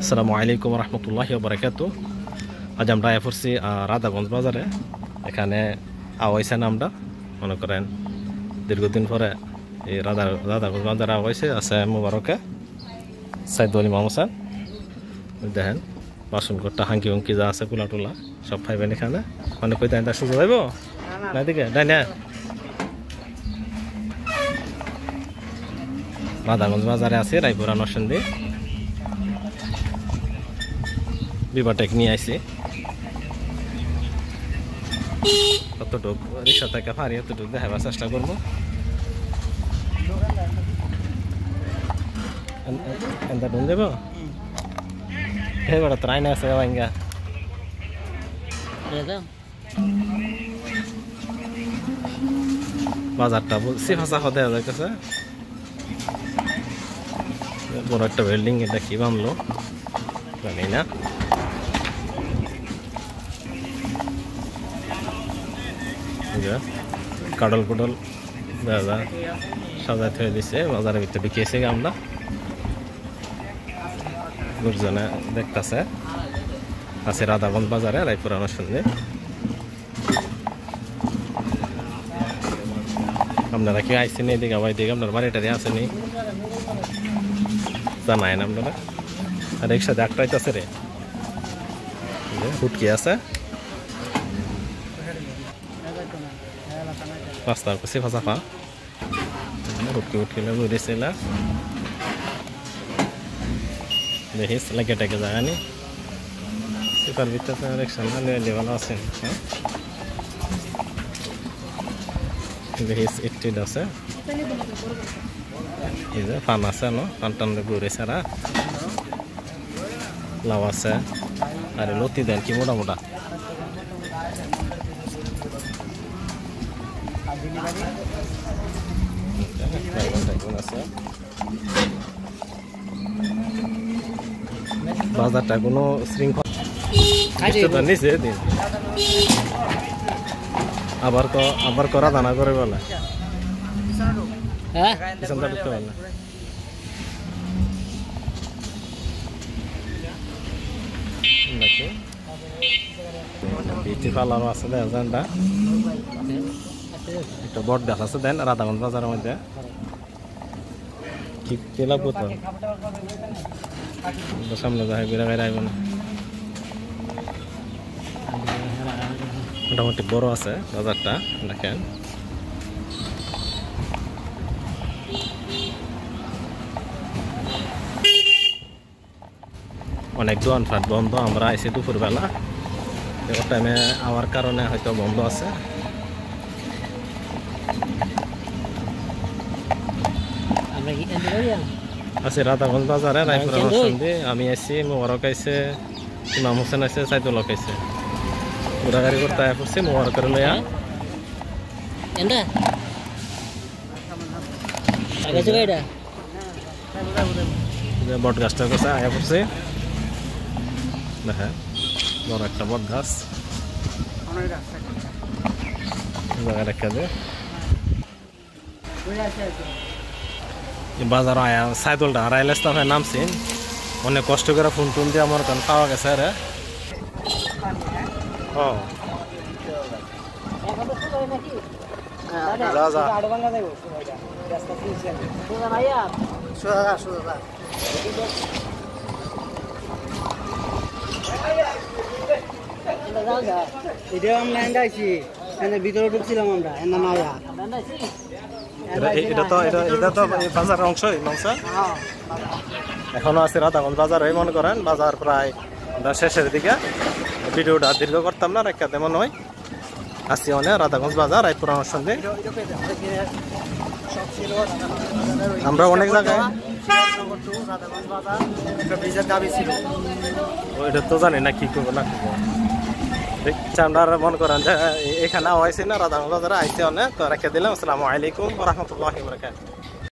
আসসালামু আলাইকুম রহমতুল্লাহি ওয়া বারাকাতুহু। আজ আমরা এসেছি রাধাগঞ্জ বাজারে। এখানে আওয়াইছে নামটা মনে করেন দীর্ঘদিন পরে এই রাধাগঞ্জ বাজারে আওয়াইছে আছে মুবারকে সাইদুল ইমাম হোসেন। দেখেন বাসনকোটটা হাঙ্কি হুঙ্কি যা আছে কুলা টুলা সব পাইবেন এখানে। মানে কই তাই সুযোগ যাইব না দিকে ডাইনে রাধাগঞ্জ বাজারে আছে রায়পুরা নরসিংদী বিবাটেক নিয়ে আইছি। কতটুক রিক্সা থেকে পারি এতটুকু দেখাবার চেষ্টা করবো। এনতা ঢুন যাব এবার তো আইনা আছে ভাঙ্গা বাজারটা সিফা সাফা দেওয়া যাইতেছে। বড় একটা বিল্ডিং, এটা কি বানলো জানি না। কাডল কুডল দাদা সাজাই থয়ে দিছে বাজারের ভিতরে ঢুকিয়েছে আমরা। লোকজনে দেখতেছে আছে রাধাগঞ্জ বাজারে রায়পুরা নরসিংদী। আপনারা কি আইসেন এদিকে আবার এদিকে আপনার বাড়িটারে আসেনি জানায় না আপনারা। আর একসাথে একটাই আছে রে হুটকি আছে রাস্তার কাছে ফাঁসাফা হুটকি উটকিলে ঘুরেছিল দেখিস লাগে টাকে জায়গা নি সিপার ভিতরে রিক্সা নিয়ে ভালো আছেন। দেখিস ইট আছে এই যে পান আছে ন পান টান ঘুরে সারা লাউ আছে আর লতি দেন কি মোটা মোটা বাজারটা কোনো শৃঙ্খলা নিচে দিন আবার করা দানা করে বলে ঢুকতে পারলে বিটি পার্লারও আছে দেনটা একটা বট গাছ আছে দেন রাধাগঞ্জ বাজারের মধ্যে কি লাগবো তো সামনে যাই বেড়া বেড়া আইব না। মোটামুটি বড় আছে বাজারটা দেখেন। অনেক দোকানপাট বন্ধ, আমরা আইসি দুপুরবেলা টাইমে আওয়ার কারণে হয়তো বন্ধ আছে। আছি রাধাগঞ্জ বাজারে রায়পুরা নরসিংদী। আমি আইসি মুবারক আইসে ইমাম হোসেন আইসে সাইদুল হক আইসে ঘোরাঘুরি করতে পড়ছি মুবারকের লইয়া বট গাছটার কাছে আয়া পড়ছি। দেখেন বড় একটা বট গাছ জায়গা রেখে দে বাজার আয়া সাইদুলটা হারাইলে নামছি অনেক কষ্ট করে ফোন টোন দিয়ে আমার কারণ পাওয়া গেছে রে। ভিতরে ঢুকছিলাম আমরা এটা তো বাজারের অংশই এখনো আছে রাধাগঞ্জ বাজার মনে করেন। বাজার প্রায় শেষের দিকে ভিডিওটা দীর্ঘ করতাম না রেখা তেমন হয়। আসছি অনেক রাধাগঞ্জ বাজার রায়পুরা নরসিংদী। আমরা অনেক জায়গায় ওইটা তো জানি না কি করবো না আমরা মনে করেন যে এখানে আইসি না রাধাগঞ্জ বাজারে আইসি অনেক তো রেখে দিলাম। আসসালামু আলাইকুম ওয়া রাহমাতুল্লাহি ওয়া বারাকাতুহু।